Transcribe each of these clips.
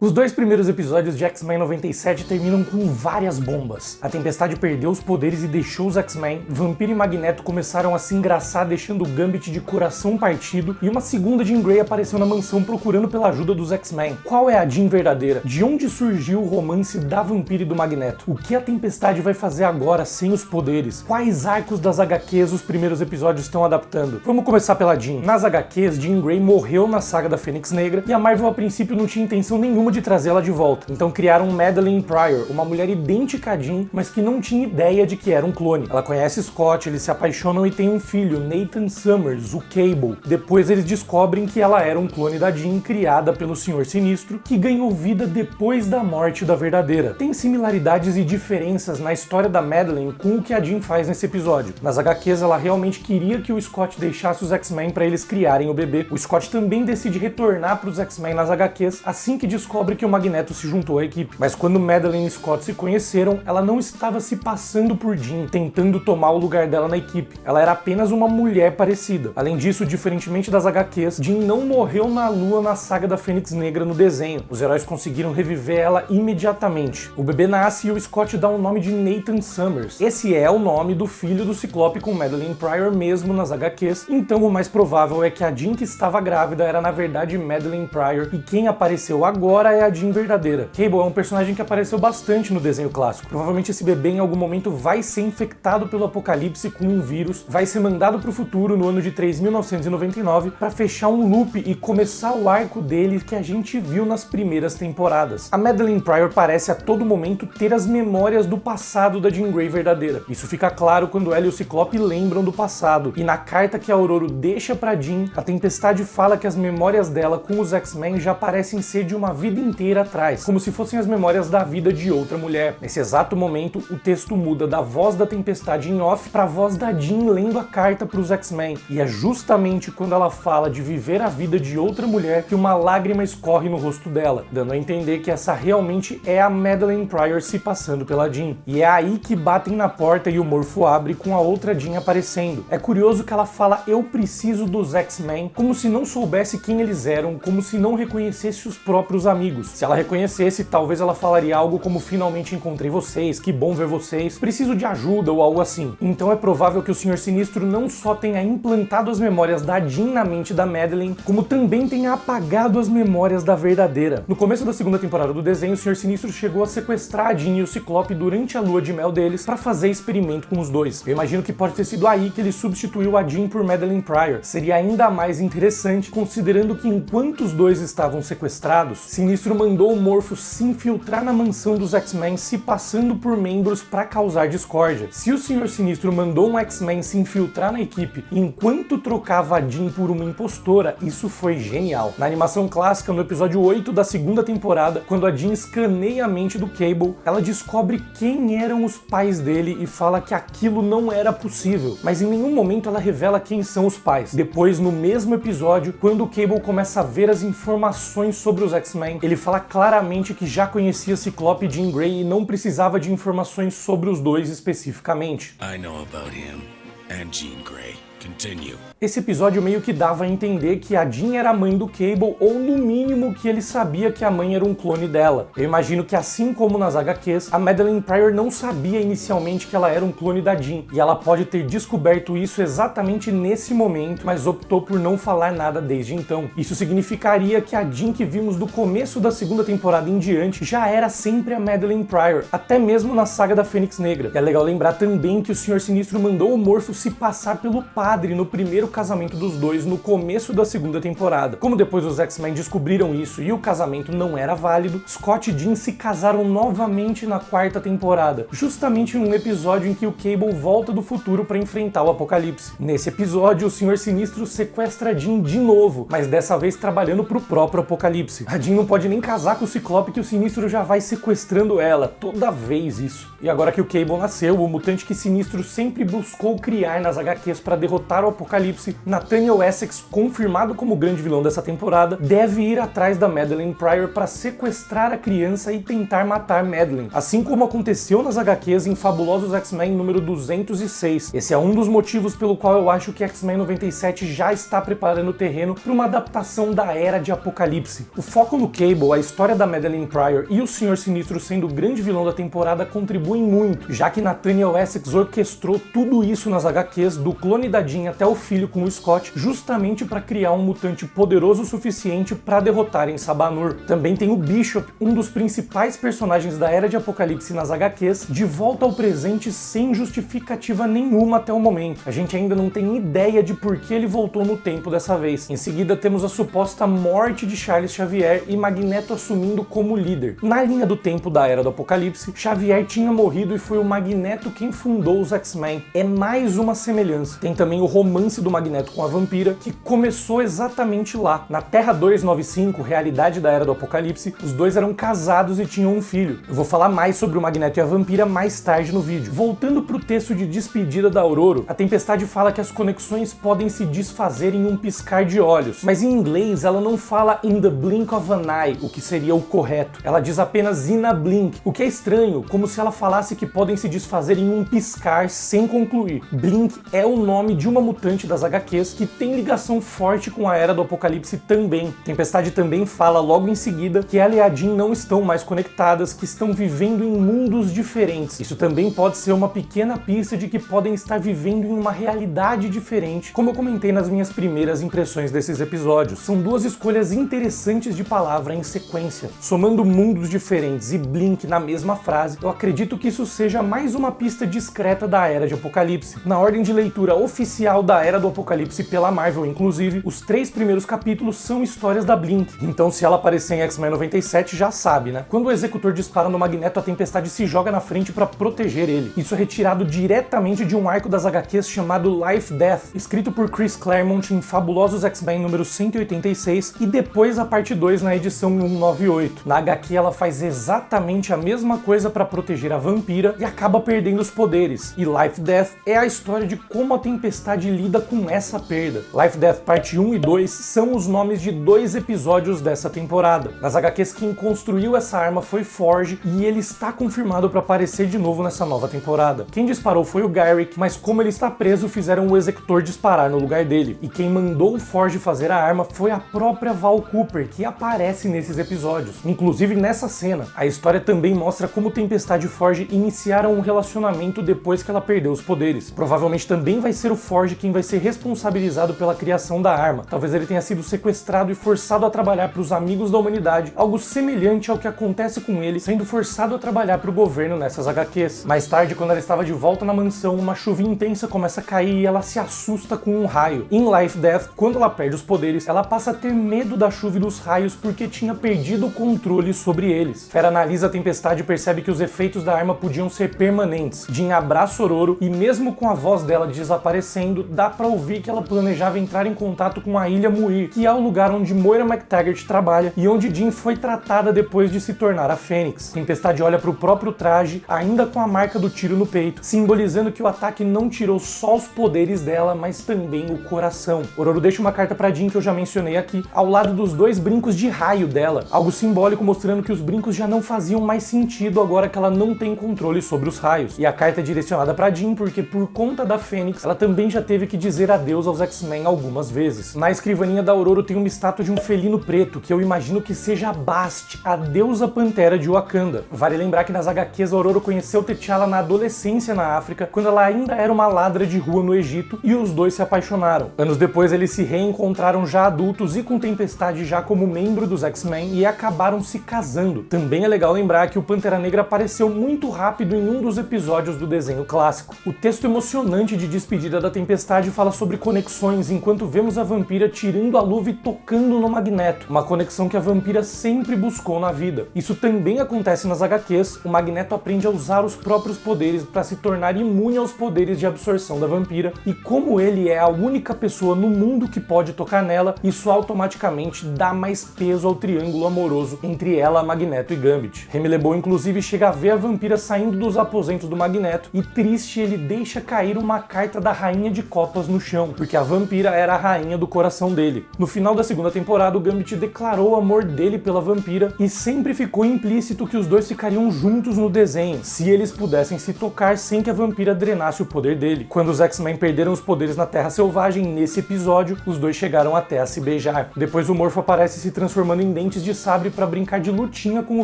Os dois primeiros episódios de X-Men 97 terminam com várias bombas. A Tempestade perdeu os poderes e deixou os X-Men, Vampiro e Magneto começaram a se engraçar deixando o Gambit de coração partido e uma segunda Jean Grey apareceu na mansão procurando pela ajuda dos X-Men. Qual é a Jean verdadeira? De onde surgiu o romance da Vampiro e do Magneto? O que a Tempestade vai fazer agora sem os poderes? Quais arcos das HQs os primeiros episódios estão adaptando? Vamos começar pela Jean. Nas HQs, Jean Grey morreu na saga da Fênix Negra e a Marvel a princípio não tinha intenção nenhuma de trazê-la de volta. Então criaram Madelyne Pryor, uma mulher idêntica a Jean, mas que não tinha ideia de que era um clone. Ela conhece Scott, eles se apaixonam e têm um filho, Nathan Summers, o Cable. Depois eles descobrem que ela era um clone da Jean, criada pelo Senhor Sinistro, que ganhou vida depois da morte da verdadeira. Tem similaridades e diferenças na história da Madelyne com o que a Jean faz nesse episódio. Nas HQs, ela realmente queria que o Scott deixasse os X-Men para eles criarem o bebê. O Scott também decide retornar para os X-Men nas HQs assim que descobre que o Magneto se juntou à equipe. Mas quando Madelyne e Scott se conheceram, ela não estava se passando por Jean, tentando tomar o lugar dela na equipe. Ela era apenas uma mulher parecida. Além disso, diferentemente das HQs, Jean não morreu na Lua na saga da Fênix Negra no desenho. Os heróis conseguiram reviver ela imediatamente. O bebê nasce e o Scott dá o nome de Nathan Summers. Esse é o nome do filho do Ciclope com Madelyne Pryor mesmo nas HQs, então o mais provável é que a Jean que estava grávida era na verdade Madelyne Pryor e quem apareceu agora é a Jean verdadeira. Cable é um personagem que apareceu bastante no desenho clássico. Provavelmente esse bebê em algum momento vai ser infectado pelo Apocalipse com um vírus, vai ser mandado para o futuro no ano de 3999 para fechar um loop e começar o arco dele que a gente viu nas primeiras temporadas. A Madelyne Pryor parece a todo momento ter as memórias do passado da Jean Grey verdadeira. Isso fica claro quando ela e o Ciclope lembram do passado. E na carta que a Ororo deixa pra Jean, a Tempestade fala que as memórias dela com os X-Men já parecem ser de uma vida inteira atrás, como se fossem as memórias da vida de outra mulher. Nesse exato momento, o texto muda da voz da Tempestade em off pra voz da Jean lendo a carta pros X-Men. E é justamente quando ela fala de viver a vida de outra mulher que uma lágrima escorre no rosto dela, dando a entender que essa realmente é a Madelyne Pryor se passando pela Jean. E é aí que batem na porta e o morfo abre com a outra Jean aparecendo. É curioso que ela fala "eu preciso dos X-Men", como se não soubesse quem eles eram, como se não reconhecesse os próprios amigos. Se ela reconhecesse, talvez ela falaria algo como "finalmente encontrei vocês, que bom ver vocês, preciso de ajuda" ou algo assim. Então é provável que o Senhor Sinistro não só tenha implantado as memórias da Jean na mente da Madelyne, como também tenha apagado as memórias da verdadeira. No começo da segunda temporada do desenho, o Senhor Sinistro chegou a sequestrar a Jean e o Ciclope durante a lua de mel deles para fazer experimento com os dois. Eu imagino que pode ter sido aí que ele substituiu a Jean por Madelyne Pryor. Seria ainda mais interessante considerando que enquanto os dois estavam sequestrados, Sinistro mandou o Morpho se infiltrar na mansão dos X-Men se passando por membros para causar discórdia. Se o Senhor Sinistro mandou um X-Men se infiltrar na equipe enquanto trocava a Jean por uma impostora, isso foi genial. Na animação clássica, no episódio 8 da segunda temporada, quando a Jean escaneia a mente do Cable, ela descobre quem eram os pais dele e fala que aquilo não era possível, mas em nenhum momento ela revela quem são os pais. Depois, no mesmo episódio, quando o Cable começa a ver as informações sobre os X-Men, ele fala claramente que já conhecia Ciclope e Jean Grey e não precisava de informações sobre os dois especificamente. I know about him and Jean Grey. Continue. Esse episódio meio que dava a entender que a Jean era a mãe do Cable, ou no mínimo que ele sabia que a mãe era um clone dela. Eu imagino que assim como nas HQs, a Madelyne Pryor não sabia inicialmente que ela era um clone da Jean, e ela pode ter descoberto isso exatamente nesse momento, mas optou por não falar nada desde então. Isso significaria que a Jean que vimos do começo da segunda temporada em diante já era sempre a Madelyne Pryor, até mesmo na saga da Fênix Negra. E é legal lembrar também que o Senhor Sinistro mandou o Morpho se passar pelo padre no primeiro casamento dos dois no começo da segunda temporada. Como depois os X-Men descobriram isso e o casamento não era válido, Scott e Jean se casaram novamente na quarta temporada, justamente num episódio em que o Cable volta do futuro para enfrentar o Apocalipse. Nesse episódio, o Senhor Sinistro sequestra a Jean de novo, mas dessa vez trabalhando pro próprio Apocalipse. A Jean não pode nem casar com o Ciclope que o Sinistro já vai sequestrando ela, toda vez isso. E agora que o Cable nasceu, o mutante que Sinistro sempre buscou criar nas HQs para derrotar derrotar o Apocalipse, Nathaniel Essex, confirmado como o grande vilão dessa temporada, deve ir atrás da Madelyne Pryor para sequestrar a criança e tentar matar Madelyne, assim como aconteceu nas HQs em Fabulosos X-Men número 206. Esse é um dos motivos pelo qual eu acho que X-Men 97 já está preparando o terreno para uma adaptação da Era de Apocalipse. O foco no Cable, a história da Madelyne Pryor e o Senhor Sinistro sendo o grande vilão da temporada contribuem muito, já que Nathaniel Essex orquestrou tudo isso nas HQs, do clone da Jean até o filho com o Scott, justamente para criar um mutante poderoso o suficiente para derrotarem Sabanur. Também tem o Bishop, um dos principais personagens da Era de Apocalipse nas HQs, de volta ao presente sem justificativa nenhuma até o momento. A gente ainda não tem ideia de por que ele voltou no tempo dessa vez. Em seguida temos a suposta morte de Charles Xavier e Magneto assumindo como líder. Na linha do tempo da Era do Apocalipse, Xavier tinha morrido e foi o Magneto quem fundou os X-Men. É mais uma semelhança. Tem também o romance do Magneto com a Vampira, que começou exatamente lá. Na Terra 295, realidade da Era do Apocalipse, os dois eram casados e tinham um filho. Eu vou falar mais sobre o Magneto e a Vampira mais tarde no vídeo. Voltando pro texto de despedida da Ororo, a Tempestade fala que as conexões podem se desfazer em um piscar de olhos, mas em inglês ela não fala in the blink of an eye, o que seria o correto. Ela diz apenas in a blink, o que é estranho, como se ela falasse que podem se desfazer em um piscar sem concluir. Blink é o nome de uma mutante das HQs que tem ligação forte com a Era do Apocalipse também. Tempestade também fala logo em seguida que ela e a Jean não estão mais conectadas, que estão vivendo em mundos diferentes. Isso também pode ser uma pequena pista de que podem estar vivendo em uma realidade diferente, como eu comentei nas minhas primeiras impressões desses episódios. São duas escolhas interessantes de palavra em sequência. Somando mundos diferentes e Blink na mesma frase, eu acredito que isso seja mais uma pista discreta da Era de Apocalipse. Na ordem de leitura oficial da Era do Apocalipse pela Marvel, inclusive, os 3 primeiros capítulos são histórias da Blink. Então, se ela aparecer em X-Men 97, já sabe, né? Quando o Executor dispara no Magneto, a Tempestade se joga na frente para proteger ele. Isso é retirado diretamente de um arco das HQs chamado Life Death, escrito por Chris Claremont em Fabulosos X-Men número 186 e depois a parte 2 na edição 198. Na HQ ela faz exatamente a mesma coisa para proteger a Vampira e acaba perdendo os poderes. E Life Death é a história de como a Tempestade lida com essa perda. Life Death parte 1 e 2 são os nomes de 2 episódios dessa temporada. Nas HQs quem construiu essa arma foi Forge e ele está confirmado para aparecer de novo nessa nova temporada. Quem disparou foi o Garrick, mas como ele está preso fizeram o Executor disparar no lugar dele. E quem mandou o Forge fazer a arma foi a própria Val Cooper, que aparece nesses episódios. Inclusive nessa cena, a história também mostra como Tempestade e Forge iniciaram um relacionamento depois que ela perdeu os poderes. Provavelmente também vai ser o Forge quem vai ser responsabilizado pela criação da arma. Talvez ele tenha sido sequestrado e forçado a trabalhar para os amigos da humanidade, algo semelhante ao que acontece com ele sendo forçado a trabalhar para o governo nessas HQs. Mais tarde, quando ela estava de volta na mansão, uma chuva intensa começa a cair e ela se assusta com um raio. Em Life Death, quando ela perde os poderes, ela passa a ter medo da chuva e dos raios porque tinha perdido o controle sobre eles. Fera analisa a Tempestade e percebe que os efeitos da arma podiam ser permanentes. Jean abraça Ororo e mesmo com a voz dela desaparecendo, dá pra ouvir que ela planejava entrar em contato com a Ilha Muir, que é o lugar onde Moira MacTaggert trabalha e onde Jean foi tratada depois de se tornar a Fênix. Tempestade olha pro próprio traje, ainda com a marca do tiro no peito, simbolizando que o ataque não tirou só os poderes dela, mas também o coração. Ororo deixa uma carta pra Jean que eu já mencionei aqui, ao lado dos 2 brincos de raio dela, algo simbólico mostrando que os brincos já não faziam mais sentido agora que ela não tem controle sobre os raios. E a carta é direcionada pra Jean porque por conta da Fênix, ela também já teve que dizer adeus aos X-Men algumas vezes. Na escrivaninha da Ororo tem uma estátua de um felino preto, que eu imagino que seja a Bast, a deusa pantera de Wakanda. Vale lembrar que nas HQs a Ororo conheceu T'Challa na adolescência na África, quando ela ainda era uma ladra de rua no Egito, e os dois se apaixonaram. Anos depois eles se reencontraram já adultos e com Tempestade já como membro dos X-Men e acabaram se casando. Também é legal lembrar que o Pantera Negra apareceu muito rápido em um dos episódios do desenho clássico. O texto emocionante de despedida da Tempestade fala sobre conexões enquanto vemos a Vampira tirando a luva e tocando no Magneto, uma conexão que a Vampira sempre buscou na vida. Isso também acontece nas HQs, o Magneto aprende a usar os próprios poderes para se tornar imune aos poderes de absorção da Vampira, e como ele é a única pessoa no mundo que pode tocar nela, isso automaticamente dá mais peso ao triângulo amoroso entre ela, Magneto e Gambit. Remy LeBeau inclusive chega a ver a Vampira saindo dos aposentos do Magneto e triste ele deixa cair uma carta da Rainha barrinha de copas no chão, porque a vampira era a rainha do coração dele. No final da segunda temporada, o Gambit declarou o amor dele pela vampira e sempre ficou implícito que os dois ficariam juntos no desenho, se eles pudessem se tocar sem que a vampira drenasse o poder dele. Quando os X-Men perderam os poderes na Terra Selvagem, nesse episódio, os dois chegaram até a se beijar. Depois o Morpho aparece se transformando em dentes de sabre para brincar de lutinha com o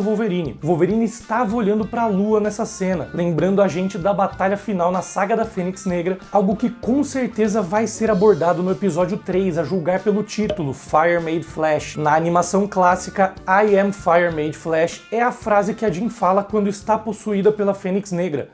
Wolverine. O Wolverine estava olhando para a lua nessa cena, lembrando a gente da batalha final na saga da Fênix Negra, algo que com certeza vai ser abordado no episódio 3, a julgar pelo título, Fire Made Flash. Na animação clássica, I am Fire Made Flash é a frase que a Jean fala quando está possuída pela Fênix Negra.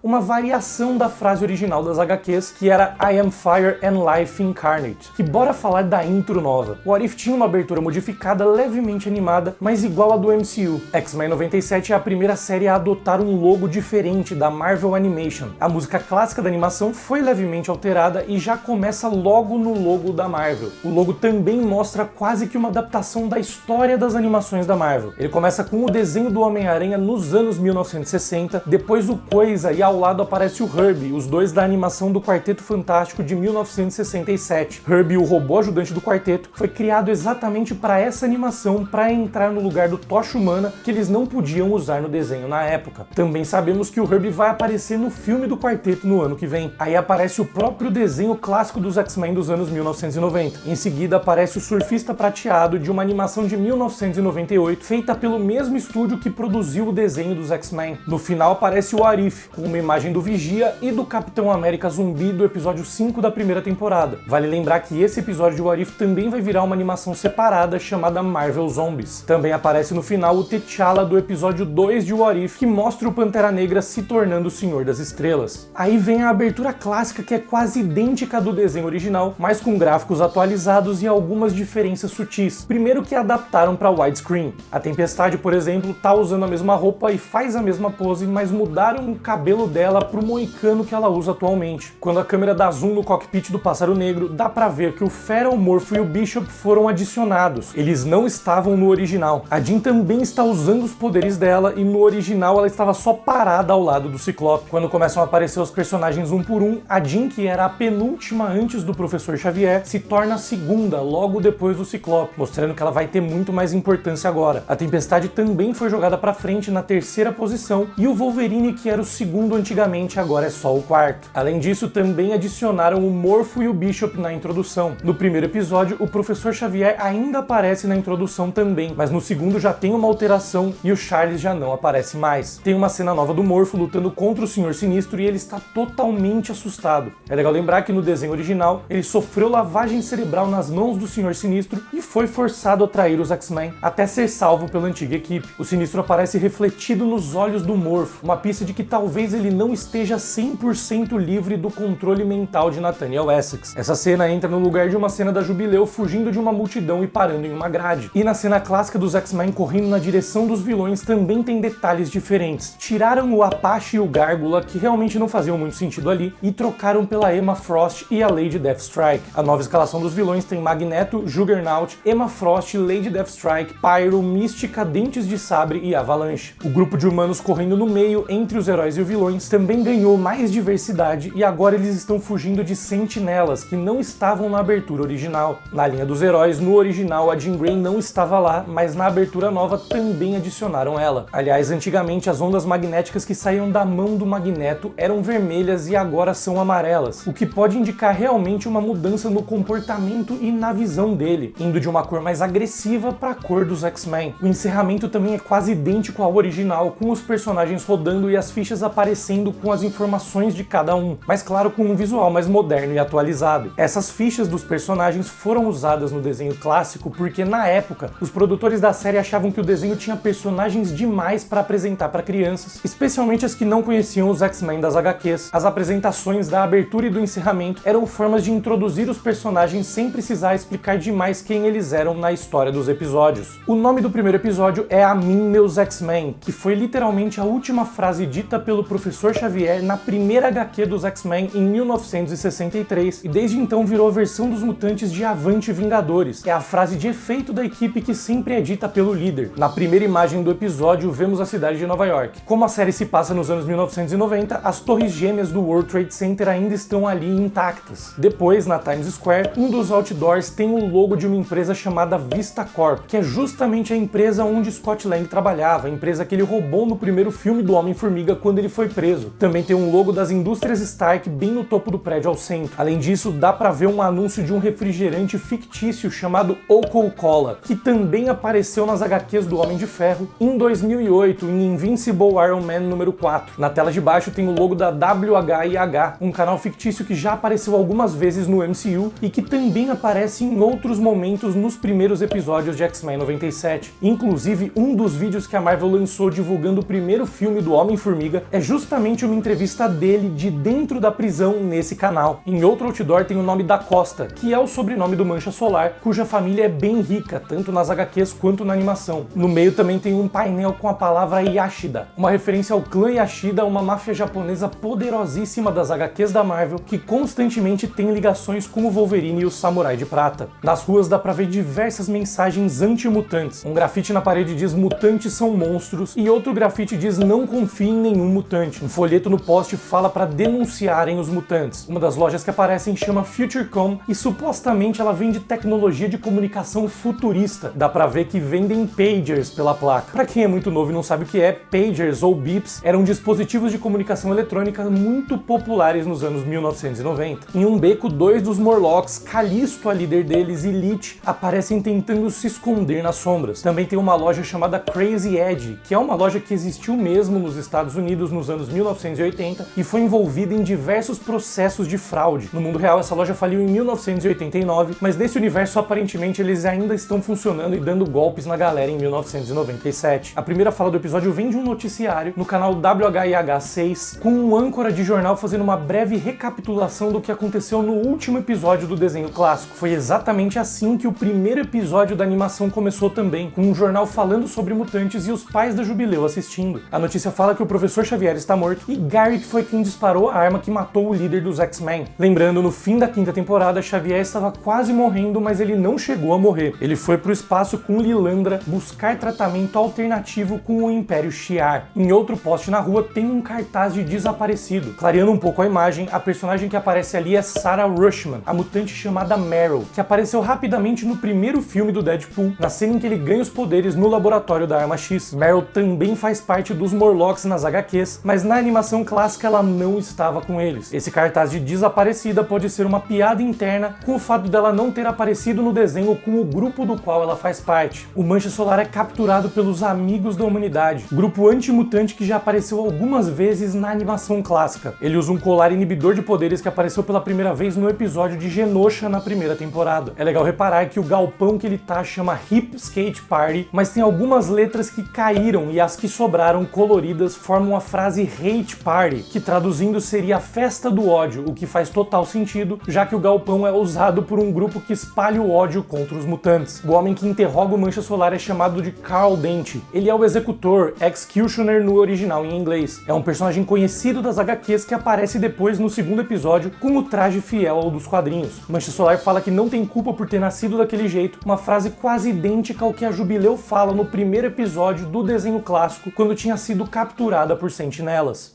Uma variação da frase original das HQs, que era I am Fire and Life Incarnate. E bora falar da intro nova. O What If tinha uma abertura modificada, levemente animada, mas igual a do MCU. X-Men 97 é a primeira série a adotar um logo diferente da Marvel Animation. A música clássica da animação foi levemente alterada e já começa logo no logo da Marvel. O logo também mostra quase que uma adaptação da história das animações da Marvel. Ele começa com o desenho do Homem-Aranha nos anos 1960, depois o Coisa e ao lado aparece o Herbie, os dois da animação do Quarteto Fantástico de 1967. Herbie, o robô ajudante do quarteto, foi criado exatamente para essa animação, para entrar no lugar do Tocha Humana que eles não podiam usar no desenho na época. Também sabemos que o Herbie vai aparecer no filme do quarteto no ano que vem. Aí aparece o próprio desenho clássico dos X-Men dos anos 1990. Em seguida aparece o Surfista Prateado de uma animação de 1998, feita pelo mesmo estúdio que produziu o desenho dos X-Men. No final aparece o What If, com uma imagem do Vigia e do Capitão América Zumbi do episódio 5 da primeira temporada. Vale lembrar que esse episódio de What If também vai virar uma animação separada chamada Marvel Zombies. Também aparece no final o T'Challa do episódio 2 de What If, que mostra o Pantera Negra se tornando o Senhor das Estrelas. Aí vem a abertura clássica, que é quase idêntica à do desenho original, mas com gráficos atualizados e algumas diferenças sutis. Primeiro que adaptaram para widescreen. A Tempestade, por exemplo, tá usando a mesma roupa e faz a mesma pose, mas mudaram o cabelo dela pro moicano que ela usa atualmente. Quando a câmera dá zoom no cockpit do Pássaro Negro, dá pra ver que o Feral, o Morpho e o Bishop foram adicionados. Eles não estavam no original. A Jean também está usando os poderes dela e no original ela estava só parada ao lado do Ciclope. Quando começam a aparecer os personagens um por um, a Jean, que era a penúltima antes do Professor Xavier, se torna a segunda logo depois do Ciclope, mostrando que ela vai ter muito mais importância agora. A Tempestade também foi jogada pra frente na terceira posição e o Wolverine, que era o segundo antigamente, agora é só o quarto. Além disso, também adicionaram o Morpho e o Bishop na introdução. No primeiro episódio, o Professor Xavier ainda aparece na introdução também, mas no segundo já tem uma alteração e o Charles já não aparece mais. Tem uma cena nova do Morpho lutando contra o Senhor Sinistro e ele está totalmente assustado. É legal lembrar que no desenho original, ele sofreu lavagem cerebral nas mãos do Senhor Sinistro e foi forçado a trair os X-Men até ser salvo pela antiga equipe. O Sinistro aparece refletido nos olhos do Morpho, uma pista de que talvez ele não esteja 100% livre do controle mental de Nathaniel Essex. Essa cena entra no lugar de uma cena da Jubileu fugindo de uma multidão e parando em uma grade. E na cena clássica dos X-Men correndo na direção dos vilões também tem detalhes diferentes. Tiraram o Apache e o Gárgula, que realmente não faziam muito sentido ali, e trocaram pela Emma Frost e a Lady Deathstrike. A nova escalação dos vilões tem Magneto, Juggernaut, Emma Frost, Lady Deathstrike, Pyro, Mística, Dentes de Sabre e Avalanche. O grupo de humanos correndo no meio entre os heróis e os vilões também ganhou mais diversidade e agora eles estão fugindo de sentinelas que não estavam na abertura original. Na linha dos heróis, no original a Jean Grey não estava lá, mas na abertura nova também adicionaram ela. Aliás, antigamente as ondas magnéticas que saíam da mão do Magneto eram vermelhas e agora são amarelas, o que pode indicar realmente uma mudança no comportamento e na visão dele, indo de uma cor mais agressiva para a cor dos X-Men. O encerramento também é quase idêntico ao original, com os personagens rodando e as fichas aparecendo com as informações de cada um, mas claro, com um visual mais moderno e atualizado. Essas fichas dos personagens foram usadas no desenho clássico porque na época os produtores da série achavam que o desenho tinha personagens demais para apresentar para crianças, especialmente as que não conheciam os X-Men das HQs. As apresentações da abertura e do encerramento eram formas de introduzir os personagens sem precisar explicar demais quem eles eram na história dos episódios. O nome do primeiro episódio é A Mim, Meus X-Men, que foi literalmente a última frase dita pelo professor Professor Xavier na primeira HQ dos X-Men em 1963 e desde então virou a versão dos mutantes de Avante Vingadores. É a frase de efeito da equipe que sempre é dita pelo líder. Na primeira imagem do episódio, vemos a cidade de Nova York. Como a série se passa nos anos 1990, as torres gêmeas do World Trade Center ainda estão ali intactas. Depois, na Times Square, um dos outdoors tem o logo de uma empresa chamada Vista Corp, que é justamente a empresa onde Scott Lang trabalhava, a empresa que ele roubou no primeiro filme do Homem-Formiga quando ele foi preso. Também tem um logo das indústrias Stark bem no topo do prédio ao centro. Além disso, dá pra ver um anúncio de um refrigerante fictício chamado Coca-Cola, que também apareceu nas HQs do Homem de Ferro em 2008, em Invincible Iron Man número 4. Na tela de baixo tem o logo da WHIH, um canal fictício que já apareceu algumas vezes no MCU e que também aparece em outros momentos nos primeiros episódios de X-Men 97. Inclusive, um dos vídeos que a Marvel lançou divulgando o primeiro filme do Homem-Formiga é justamente uma entrevista dele de dentro da prisão nesse canal. Em outro outdoor tem o nome da Costa, que é o sobrenome do Mancha Solar, cuja família é bem rica, tanto nas HQs quanto na animação. No meio também tem um painel com a palavra Yashida, uma referência ao clã Yashida, uma máfia japonesa poderosíssima das HQs da Marvel, que constantemente tem ligações com o Wolverine e o Samurai de Prata. Nas ruas dá pra ver diversas mensagens anti-mutantes. Um grafite na parede diz "mutantes são monstros" e outro grafite diz "não confie em nenhum mutante". Um folheto no poste fala pra denunciarem os mutantes. Uma das lojas que aparecem chama FutureCom e supostamente ela vende tecnologia de comunicação futurista. Dá pra ver que vendem pagers pela placa. Pra quem é muito novo e não sabe o que é, pagers ou beeps eram dispositivos de comunicação eletrônica muito populares nos anos 1990. Em um beco, dois dos Morlocks, Calisto, a líder deles, e Lich, aparecem tentando se esconder nas sombras. Também tem uma loja chamada Crazy Edge, que é uma loja que existiu mesmo nos Estados Unidos nos anos 1980 e foi envolvida em diversos processos de fraude. No mundo real, essa loja faliu em 1989, mas nesse universo, aparentemente, eles ainda estão funcionando e dando golpes na galera em 1997. A primeira fala do episódio vem de um noticiário no canal WHIH6, com um âncora de jornal fazendo uma breve recapitulação do que aconteceu no último episódio do desenho clássico. Foi exatamente assim que o primeiro episódio da animação começou também, com um jornal falando sobre mutantes e os pais da Jubileu assistindo. A notícia fala que o Professor Xavier está morto e Garrick foi quem disparou a arma que matou o líder dos X-Men. Lembrando, no fim da quinta temporada, Xavier estava quase morrendo, mas ele não chegou a morrer. Ele foi pro espaço com Lilandra buscar tratamento alternativo com o Império Shi'ar. Em outro poste na rua tem um cartaz de desaparecido. Clareando um pouco a imagem, a personagem que aparece ali é Sarah Rushman, a mutante chamada Meryl, que apareceu rapidamente no primeiro filme do Deadpool, na cena em que ele ganha os poderes no laboratório da Arma X. Meryl também faz parte dos Morlocks nas HQs, mas na animação clássica ela não estava com eles. Esse cartaz de desaparecida pode ser uma piada interna com o fato dela não ter aparecido no desenho com o grupo do qual ela faz parte. O Mancha Solar é capturado pelos Amigos da Humanidade, grupo anti-mutante que já apareceu algumas vezes na animação clássica. Ele usa um colar inibidor de poderes que apareceu pela primeira vez no episódio de Genosha na primeira temporada. É legal reparar que o galpão que ele tá chama Hip Skate Party, mas tem algumas letras que caíram e as que sobraram coloridas formam a frase Hate Party, que traduzindo seria a festa do ódio, o que faz total sentido, já que o galpão é usado por um grupo que espalha o ódio contra os mutantes. O homem que interroga o Mancha Solar é chamado de Carl Dente. Ele é o executor, Executioner no original em inglês. É um personagem conhecido das HQs que aparece depois no segundo episódio com o traje fiel ao dos quadrinhos. Mancha Solar fala que não tem culpa por ter nascido daquele jeito, uma frase quase idêntica ao que a Jubileu fala no primeiro episódio do desenho clássico, quando tinha sido capturada por sentinelas.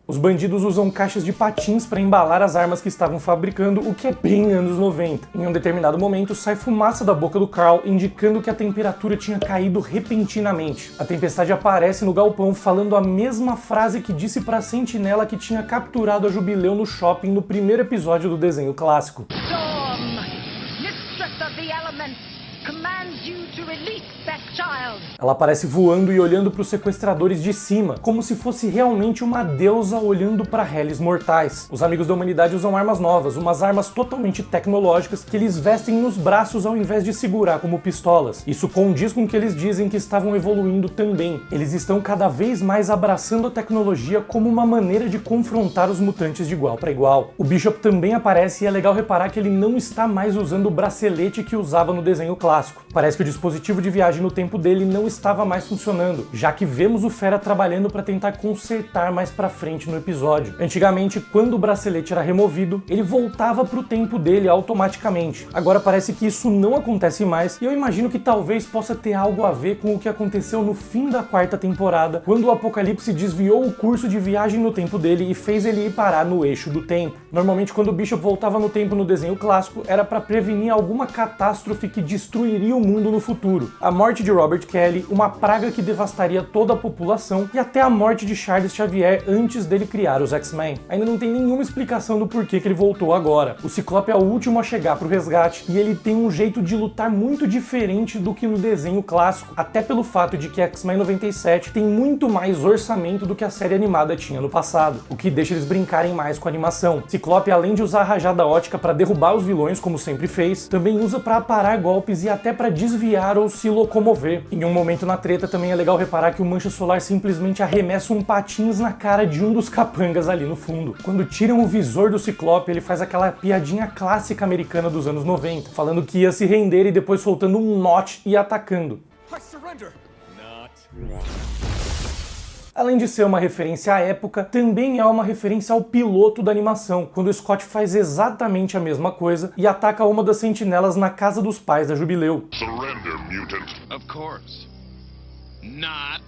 Os bandidos usam caixas de patins para embalar as armas que estavam fabricando, o que é bem anos 90. Em um determinado momento, sai fumaça da boca do Carl, indicando que a temperatura tinha caído repentinamente. A Tempestade aparece no galpão falando a mesma frase que disse para a sentinela que tinha capturado a Jubileu no shopping no primeiro episódio do desenho clássico. Storm, mistress of the elements, commands you to release that child. Ela aparece voando e olhando para os sequestradores de cima, como se fosse realmente uma deusa olhando para réis mortais. Os Amigos da Humanidade usam armas novas, umas armas totalmente tecnológicas que eles vestem nos braços ao invés de segurar como pistolas. Isso condiz com o que eles dizem que estavam evoluindo também. Eles estão cada vez mais abraçando a tecnologia como uma maneira de confrontar os mutantes de igual para igual. O Bishop também aparece e é legal reparar que ele não está mais usando o bracelete que usava no desenho clássico. clássico. Parece que o dispositivo de viagem no tempo dele não estava mais funcionando, já que vemos o Fera trabalhando para tentar consertar mais pra frente no episódio. Antigamente, quando o bracelete era removido, ele voltava pro tempo dele automaticamente. Agora parece que isso não acontece mais, e eu imagino que talvez possa ter algo a ver com o que aconteceu no fim da 4ª temporada, quando o Apocalipse desviou o curso de viagem no tempo dele e fez ele ir parar no eixo do tempo. Normalmente, quando o Bishop voltava no tempo no desenho clássico, era para prevenir alguma catástrofe que destruiria o mundo no futuro. A morte de Robert Kelly, uma praga que devastaria toda a população e até a morte de Charles Xavier antes dele criar os X-Men. Ainda não tem nenhuma explicação do porquê que ele voltou agora. O Ciclope é o último a chegar pro resgate e ele tem um jeito de lutar muito diferente do que no desenho clássico, até pelo fato de que X-Men 97 tem muito mais orçamento do que a série animada tinha no passado, o que deixa eles brincarem mais com a animação. Ciclope, além de usar a rajada ótica para derrubar os vilões, como sempre fez, também usa para parar golpes e até para desviar ou se locomover. Em um momento na treta também é legal reparar que o Mancha Solar simplesmente arremessa um patins na cara de um dos capangas ali no fundo. Quando tiram o visor do Ciclope, ele faz aquela piadinha clássica americana dos anos 90, falando que ia se render e depois soltando um notch e atacando. I surrender. Not. Além de ser uma referência à época, também é uma referência ao piloto da animação, quando o Scott faz exatamente a mesma coisa e ataca uma das sentinelas na casa dos pais da Jubileu. Surrender, mutant. Of course. Not.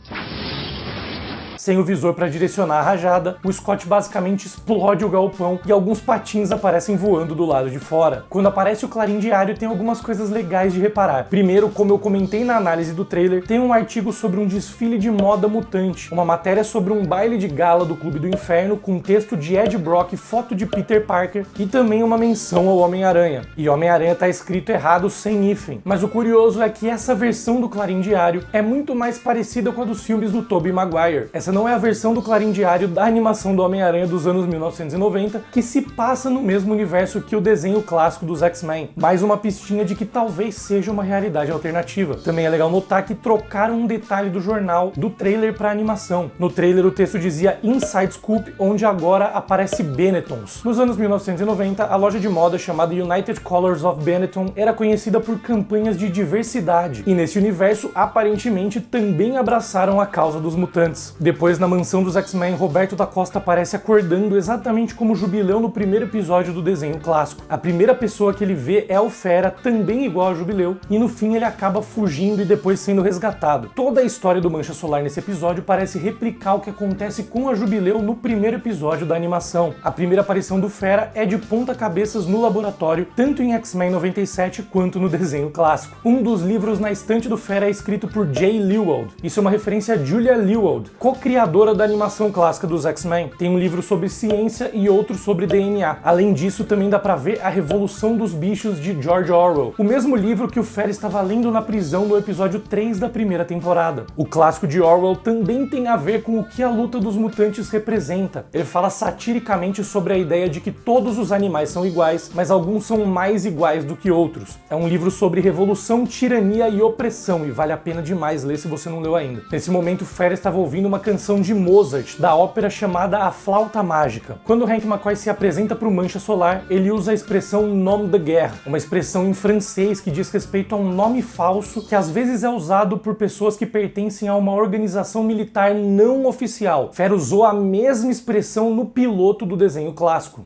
Sem o visor para direcionar a rajada, o Scott basicamente explode o galpão e alguns patins aparecem voando do lado de fora. Quando aparece o Clarim Diário, tem algumas coisas legais de reparar. Primeiro, como eu comentei na análise do trailer, tem um artigo sobre um desfile de moda mutante, uma matéria sobre um baile de gala do Clube do Inferno com texto de Ed Brock, foto de Peter Parker e também uma menção ao Homem-Aranha. E Homem-Aranha tá escrito errado sem hífen. Mas o curioso é que essa versão do Clarim Diário é muito mais parecida com a dos filmes do Tobey Maguire. Essa não é a versão do Clarim Diário da animação do Homem-Aranha dos anos 1990, que se passa no mesmo universo que o desenho clássico dos X-Men. Mais uma pistinha de que talvez seja uma realidade alternativa. Também é legal notar que trocaram um detalhe do jornal do trailer para animação. No trailer o texto dizia Inside Scoop, onde agora aparece Benettons. Nos anos 1990, a loja de moda chamada United Colors of Benetton era conhecida por campanhas de diversidade, e nesse universo aparentemente também abraçaram a causa dos mutantes. Depois, na mansão dos X-Men, Roberto da Costa aparece acordando exatamente como Jubileu no primeiro episódio do desenho clássico. A primeira pessoa que ele vê é o Fera, também igual a Jubileu, e no fim ele acaba fugindo e depois sendo resgatado. Toda a história do Mancha Solar nesse episódio parece replicar o que acontece com a Jubileu no primeiro episódio da animação. A primeira aparição do Fera é de ponta-cabeças no laboratório, tanto em X-Men 97 quanto no desenho clássico. Um dos livros na estante do Fera é escrito por Jay Lewald. Isso é uma referência a Julia Lewald, co-criadora da animação clássica dos X-Men. Tem um livro sobre ciência e outro sobre DNA. Além disso, também dá pra ver A Revolução dos Bichos de George Orwell, o mesmo livro que o Fera estava lendo na prisão no episódio 3 da primeira temporada. O clássico de Orwell também tem a ver com o que a luta dos mutantes representa. Ele fala satiricamente sobre a ideia de que todos os animais são iguais, mas alguns são mais iguais do que outros. É um livro sobre revolução, tirania e opressão, e vale a pena demais ler se você não leu ainda. Nesse momento, o Fera estava ouvindo uma canção de Mozart, da ópera chamada A Flauta Mágica. Quando o Hank McCoy se apresenta para o Mancha Solar, ele usa a expressão nome de guerre, uma expressão em francês que diz respeito a um nome falso que às vezes é usado por pessoas que pertencem a uma organização militar não oficial. Fera usou a mesma expressão no piloto do desenho clássico.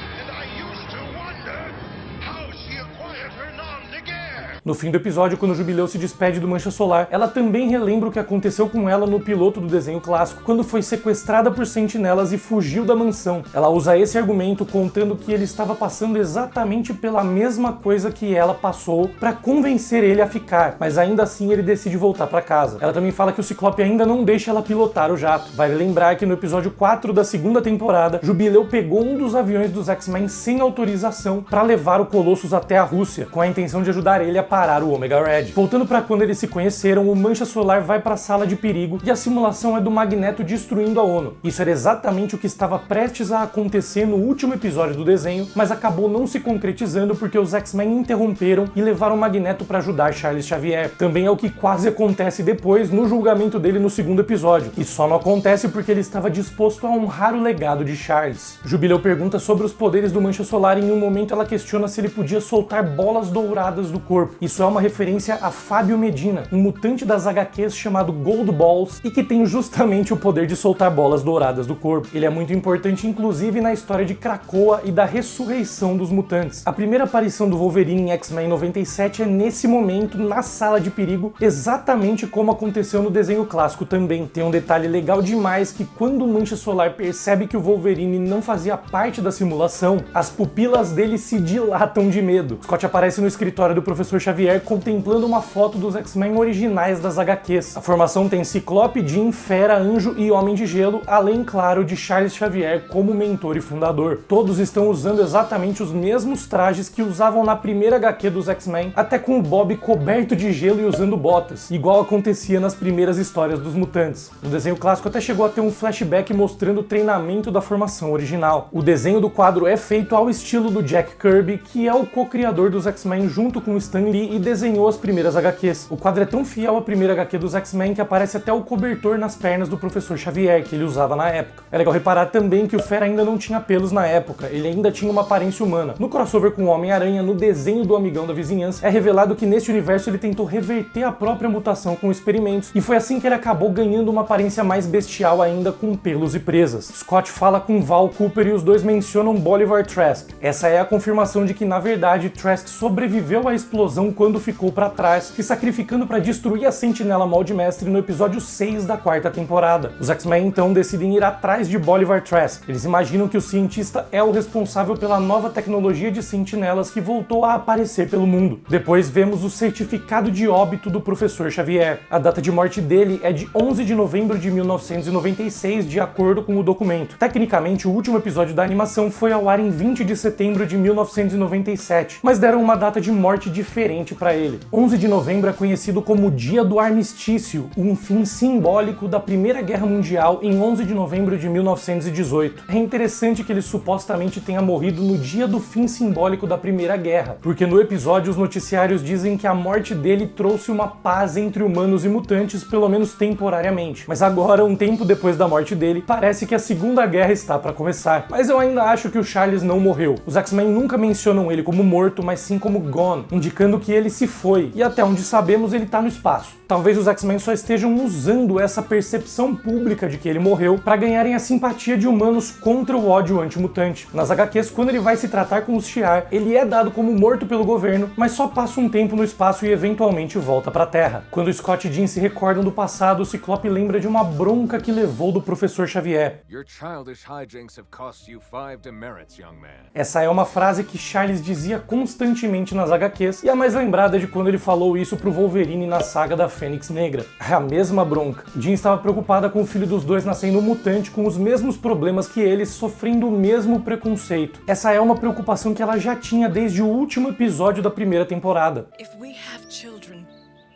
No fim do episódio, quando Jubileu se despede do Mancha Solar, ela também relembra o que aconteceu com ela no piloto do desenho clássico, quando foi sequestrada por sentinelas e fugiu da mansão. Ela usa esse argumento contando que ele estava passando exatamente pela mesma coisa que ela passou para convencer ele a ficar, mas ainda assim ele decide voltar para casa. Ela também fala que o Ciclope ainda não deixa ela pilotar o jato. Vale lembrar que no episódio 4 da segunda temporada, Jubileu pegou um dos aviões dos X-Men sem autorização para levar o Colossus até a Rússia, com a intenção de ajudar ele a parar o Omega Red. Voltando para quando eles se conheceram, o Mancha Solar vai para a sala de perigo e a simulação é do Magneto destruindo a ONU. Isso era exatamente o que estava prestes a acontecer no último episódio do desenho, mas acabou não se concretizando porque os X-Men interromperam e levaram o Magneto para ajudar Charles Xavier. Também é o que quase acontece depois no julgamento dele no segundo episódio. E só não acontece porque ele estava disposto a honrar o legado de Charles. Jubileu pergunta sobre os poderes do Mancha Solar e em um momento ela questiona se ele podia soltar bolas douradas do corpo. Isso é uma referência a Fábio Medina, um mutante das HQs chamado Gold Balls e que tem justamente o poder de soltar bolas douradas do corpo. Ele é muito importante inclusive na história de Krakoa e da ressurreição dos mutantes. A primeira aparição do Wolverine em X-Men 97 é nesse momento, na sala de perigo, exatamente como aconteceu no desenho clássico também. Tem um detalhe legal demais que quando o Mancha Solar percebe que o Wolverine não fazia parte da simulação, as pupilas dele se dilatam de medo. Scott aparece no escritório do Professor Xavier contemplando uma foto dos X-Men originais das HQs. A formação tem Ciclope, Jean, Fera, Anjo e Homem de Gelo, além, claro, de Charles Xavier como mentor e fundador. Todos estão usando exatamente os mesmos trajes que usavam na primeira HQ dos X-Men, até com o Bob coberto de gelo e usando botas, igual acontecia nas primeiras histórias dos mutantes. No desenho clássico até chegou a ter um flashback mostrando o treinamento da formação original. O desenho do quadro é feito ao estilo do Jack Kirby, que é o co-criador dos X-Men junto com Stan Lee e desenhou as primeiras HQs. O quadro é tão fiel à primeira HQ dos X-Men que aparece até o cobertor nas pernas do Professor Xavier, que ele usava na época. É legal reparar também que o Fera ainda não tinha pelos na época, ele ainda tinha uma aparência humana. No crossover com o Homem-Aranha, no desenho do Amigão da Vizinhança, é revelado que nesse universo ele tentou reverter a própria mutação com experimentos, e foi assim que ele acabou ganhando uma aparência mais bestial ainda, com pelos e presas. Scott fala com Val Cooper e os dois mencionam Bolivar Trask. Essa é a confirmação de que, na verdade, Trask sobreviveu à explosão quando ficou para trás, se sacrificando para destruir a Sentinela Molde Mestre no episódio 6 da quarta temporada. Os X-Men então decidem ir atrás de Bolivar Trask. Eles imaginam que o cientista é o responsável pela nova tecnologia de sentinelas que voltou a aparecer pelo mundo. Depois vemos o certificado de óbito do Professor Xavier. A data de morte dele é de 11 de novembro de 1996, de acordo com o documento. Tecnicamente, o último episódio da animação foi ao ar em 20 de setembro de 1997, mas deram uma data de morte diferente para ele. 11 de novembro é conhecido como o Dia do Armistício, um fim simbólico da Primeira Guerra Mundial em 11 de novembro de 1918. É interessante que ele supostamente tenha morrido no dia do fim simbólico da Primeira Guerra, porque no episódio os noticiários dizem que a morte dele trouxe uma paz entre humanos e mutantes, pelo menos temporariamente. Mas agora, um tempo depois da morte dele, parece que a Segunda Guerra está para começar. Mas eu ainda acho que o Charles não morreu. Os X-Men nunca mencionam ele como morto, mas sim como gone, indicando que ele se foi, e até onde sabemos ele tá no espaço. Talvez os X-Men só estejam usando essa percepção pública de que ele morreu para ganharem a simpatia de humanos contra o ódio anti-mutante. Nas HQs, quando ele vai se tratar com os Shi'ar, ele é dado como morto pelo governo, mas só passa um tempo no espaço e eventualmente volta para a Terra. Quando Scott e Jean se recordam do passado, o Ciclope lembra de uma bronca que levou do Professor Xavier. Your childish hijinks have cost you 5 demerits, young man. Essa é uma frase que Charles dizia constantemente nas HQs, e a mais lembrada é de quando ele falou isso pro Wolverine na saga da Fênix Negra. É a mesma bronca. Jean estava preocupada com o filho dos dois nascendo mutante, com os mesmos problemas que ele, sofrendo o mesmo preconceito. Essa é uma preocupação que ela já tinha desde o último episódio da primeira temporada. If we have children,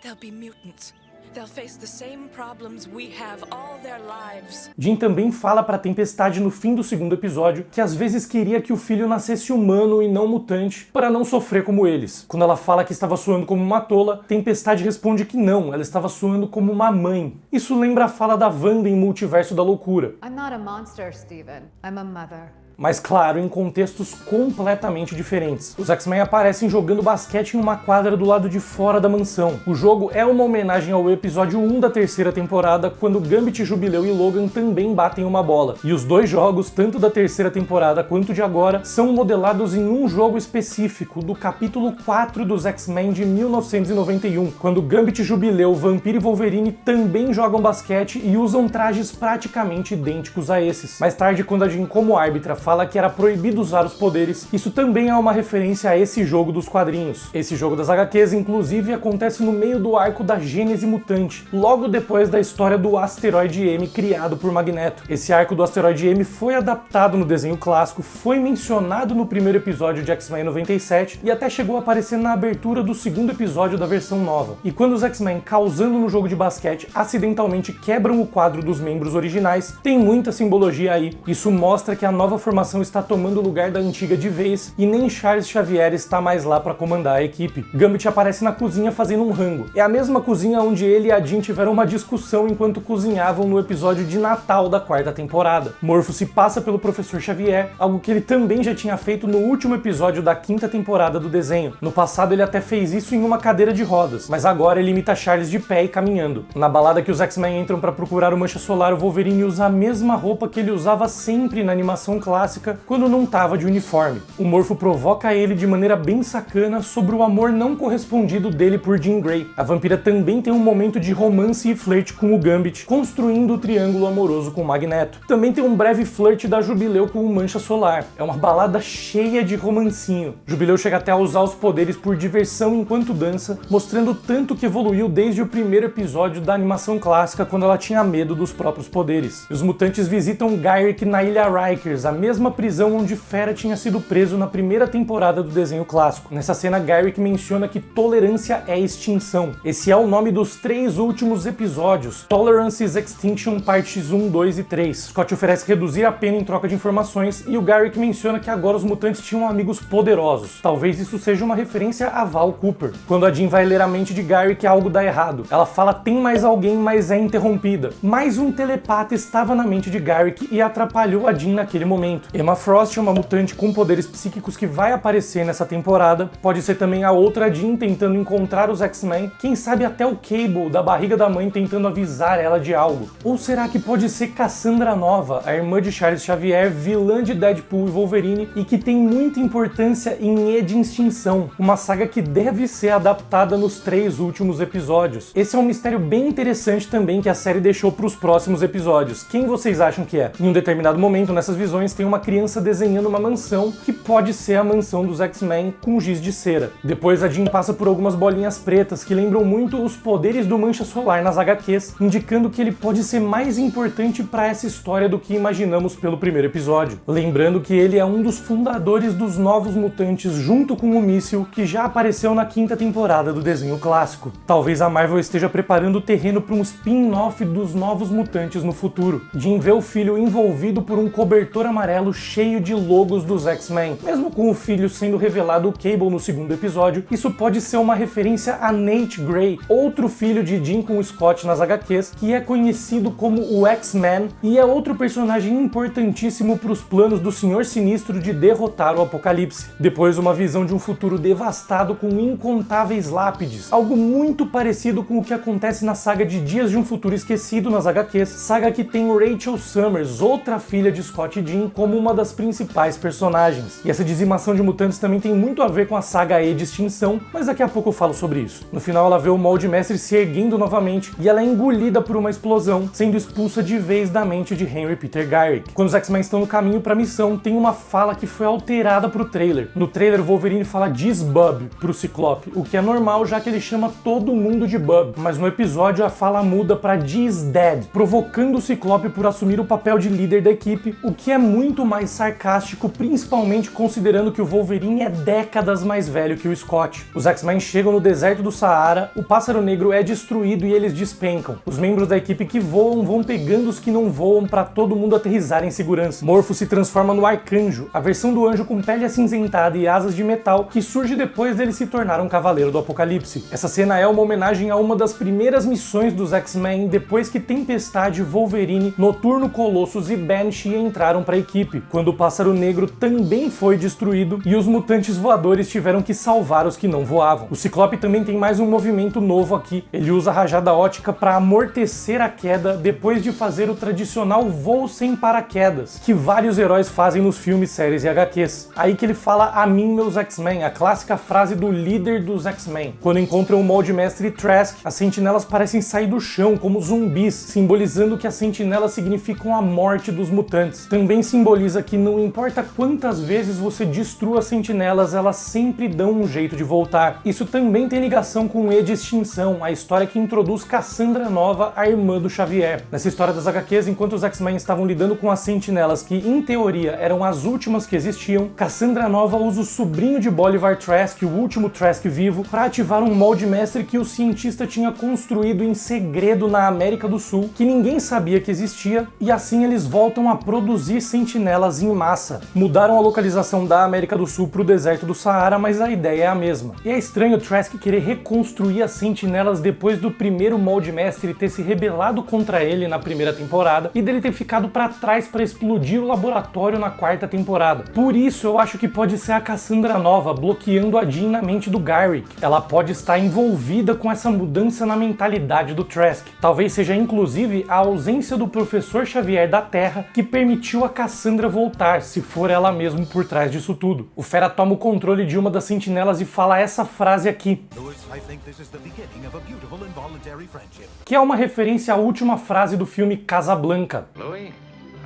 they'll be mutants. They'll face the same problems we have all their lives. Jean também fala pra Tempestade no fim do segundo episódio que às vezes queria que o filho nascesse humano e não mutante para não sofrer como eles. Quando ela fala que estava soando como uma tola, Tempestade responde que não, ela estava soando como uma mãe. Isso lembra a fala da Wanda em Multiverso da Loucura. I'm not a monster, Steven. I'm a mother. Mas claro, em contextos completamente diferentes. Os X-Men aparecem jogando basquete em uma quadra do lado de fora da mansão. O jogo é uma homenagem ao episódio 1 da terceira temporada, quando Gambit, Jubileu e Logan também batem uma bola. E os dois jogos, tanto da terceira temporada quanto de agora, são modelados em um jogo específico, do capítulo 4 dos X-Men de 1991, quando Gambit, Jubileu, Vampiro e Wolverine também jogam basquete e usam trajes praticamente idênticos a esses. Mais tarde, quando a Jean, como árbitra, fala que era proibido usar os poderes, isso também é uma referência a esse jogo dos quadrinhos. Esse jogo das HQs, inclusive, acontece no meio do arco da Gênese Mutante, logo depois da história do Asteroide M criado por Magneto. Esse arco do Asteroide M foi adaptado no desenho clássico, foi mencionado no primeiro episódio de X-Men 97 e até chegou a aparecer na abertura do segundo episódio da versão nova. E quando os X-Men, causando no jogo de basquete, acidentalmente quebram o quadro dos membros originais, tem muita simbologia aí. Isso mostra que a nova formação formação está tomando o lugar da antiga de vez e nem Charles Xavier está mais lá para comandar a equipe. Gambit aparece na cozinha fazendo um rango. É a mesma cozinha onde ele e a Jean tiveram uma discussão enquanto cozinhavam no episódio de Natal da 4ª temporada. Morpho se passa pelo Professor Xavier, algo que ele também já tinha feito no último episódio da 5ª temporada do desenho. No passado ele até fez isso em uma cadeira de rodas, mas agora ele imita Charles de pé e caminhando. Na balada que os X-Men entram para procurar o Mancha Solar, o Wolverine usa a mesma roupa que ele usava sempre na animação clássica quando não tava de uniforme. O Morpho provoca ele de maneira bem sacana sobre o amor não correspondido dele por Jean Grey. A vampira também tem um momento de romance e flerte com o Gambit, construindo o triângulo amoroso com o Magneto. Também tem um breve flerte da Jubileu com o Mancha Solar. É uma balada cheia de romancinho. Jubileu chega até a usar os poderes por diversão enquanto dança, mostrando tanto que evoluiu desde o primeiro episódio da animação clássica, quando ela tinha medo dos próprios poderes. Os mutantes visitam Gyrick na Ilha Rikers, a mesma prisão onde Fera tinha sido preso na primeira temporada do desenho clássico. Nessa cena, Gyrick menciona que tolerância é extinção. Esse é o nome dos 3 últimos episódios, Tolerance is Extinction partes 1, 2 e 3. Scott oferece reduzir a pena em troca de informações e o Gyrick menciona que agora os mutantes tinham amigos poderosos. Talvez isso seja uma referência a Val Cooper. Quando a Jean vai ler a mente de Gyrick, algo dá errado. Ela fala tem mais alguém, mas é interrompida. Mais um telepata estava na mente de Gyrick e atrapalhou a Jean naquele momento. Emma Frost é uma mutante com poderes psíquicos que vai aparecer nessa temporada. Pode ser também a outra Jean tentando encontrar os X-Men. Quem sabe até o Cable da barriga da mãe tentando avisar ela de algo. Ou será que pode ser Cassandra Nova, a irmã de Charles Xavier, vilã de Deadpool e Wolverine e que tem muita importância em E de Extinção, uma saga que deve ser adaptada nos 3 últimos episódios. Esse é um mistério bem interessante também que a série deixou para os próximos episódios. Quem vocês acham que é? Em um determinado momento nessas visões tem uma criança desenhando uma mansão que pode ser a mansão dos X-Men com giz de cera. Depois a Jean passa por algumas bolinhas pretas que lembram muito os poderes do Mancha Solar nas HQs, indicando que ele pode ser mais importante para essa história do que imaginamos pelo primeiro episódio. Lembrando que ele é um dos fundadores dos Novos Mutantes junto com o Míssil, que já apareceu na 5ª temporada do desenho clássico. Talvez a Marvel esteja preparando o terreno para um spin-off dos Novos Mutantes no futuro. Jean vê o filho envolvido por um cobertor amarelo cheio de logos dos X-Men. Mesmo com o filho sendo revelado o Cable no 2º episódio, isso pode ser uma referência a Nate Grey, outro filho de Jean com o Scott nas HQs, que é conhecido como o X-Man e é outro personagem importantíssimo para os planos do Senhor Sinistro de derrotar o Apocalipse. Depois, uma visão de um futuro devastado com incontáveis lápides, algo muito parecido com o que acontece na saga de Dias de um Futuro Esquecido nas HQs, saga que tem Rachel Summers, outra filha de Scott e Jean, como uma das principais personagens. E essa dizimação de mutantes também tem muito a ver com a saga E de Extinção, mas daqui a pouco eu falo sobre isso. No final, ela vê o Molde Mestre se erguendo novamente e ela é engolida por uma explosão, sendo expulsa de vez da mente de Henry Peter Gyrick. Quando os X-Men estão no caminho para a missão, tem uma fala que foi alterada pro trailer. No trailer, o Wolverine fala "Diz Bub" pro Ciclope, o que é normal já que ele chama todo mundo de Bub, mas no episódio a fala muda para "Diz Dead", provocando o Ciclope por assumir o papel de líder da equipe, o que é muito mais sarcástico, principalmente considerando que o Wolverine é décadas mais velho que o Scott. Os X-Men chegam no deserto do Saara, o Pássaro Negro é destruído e eles despencam. Os membros da equipe que voam vão pegando os que não voam para todo mundo aterrissar em segurança. Morpho se transforma no Arcanjo, a versão do anjo com pele acinzentada e asas de metal que surge depois dele se tornar um Cavaleiro do Apocalipse. Essa cena é uma homenagem a uma das primeiras missões dos X-Men depois que Tempestade, Wolverine, Noturno, Colossus e Banshee entraram para a equipe, quando o Pássaro Negro também foi destruído e os mutantes voadores tiveram que salvar os que não voavam. O Ciclope também tem mais um movimento novo aqui. Ele usa a rajada ótica para amortecer a queda depois de fazer o tradicional voo sem paraquedas, que vários heróis fazem nos filmes, séries e HQs. Aí que ele fala "a mim, meus X-Men", a clássica frase do líder dos X-Men. Quando encontram o Molde Mestre Trask, as sentinelas parecem sair do chão como zumbis, simbolizando que as sentinelas significam a morte dos mutantes. Também simboliza que não importa quantas vezes você destrua as sentinelas, elas sempre dão um jeito de voltar. Isso também tem ligação com E de Extinção, a história que introduz Cassandra Nova, a irmã do Xavier. Nessa história das HQs, enquanto os X-Men estavam lidando com as sentinelas, que em teoria eram as últimas que existiam, Cassandra Nova usa o sobrinho de Bolivar Trask, o último Trask vivo, para ativar um molde mestre que o cientista tinha construído em segredo na América do Sul, que ninguém sabia que existia, e assim eles voltam a produzir sentinelas sentinelas em massa. Mudaram a localização da América do Sul para o deserto do Saara, mas a ideia é a mesma. E é estranho o Trask querer reconstruir as sentinelas depois do primeiro molde mestre ter se rebelado contra ele na primeira temporada e dele ter ficado para trás para explodir o laboratório na quarta temporada. Por isso eu acho que pode ser a Cassandra nova bloqueando a Jean na mente do Garrick. Ela pode estar envolvida com essa mudança na mentalidade do Trask. Talvez seja inclusive a ausência do Professor Xavier da Terra que permitiu a Cassandra voltar, se for ela mesma por trás disso tudo. O Fera toma o controle de uma das sentinelas e fala essa frase aqui, que é uma referência à última frase do filme Casablanca. Louis,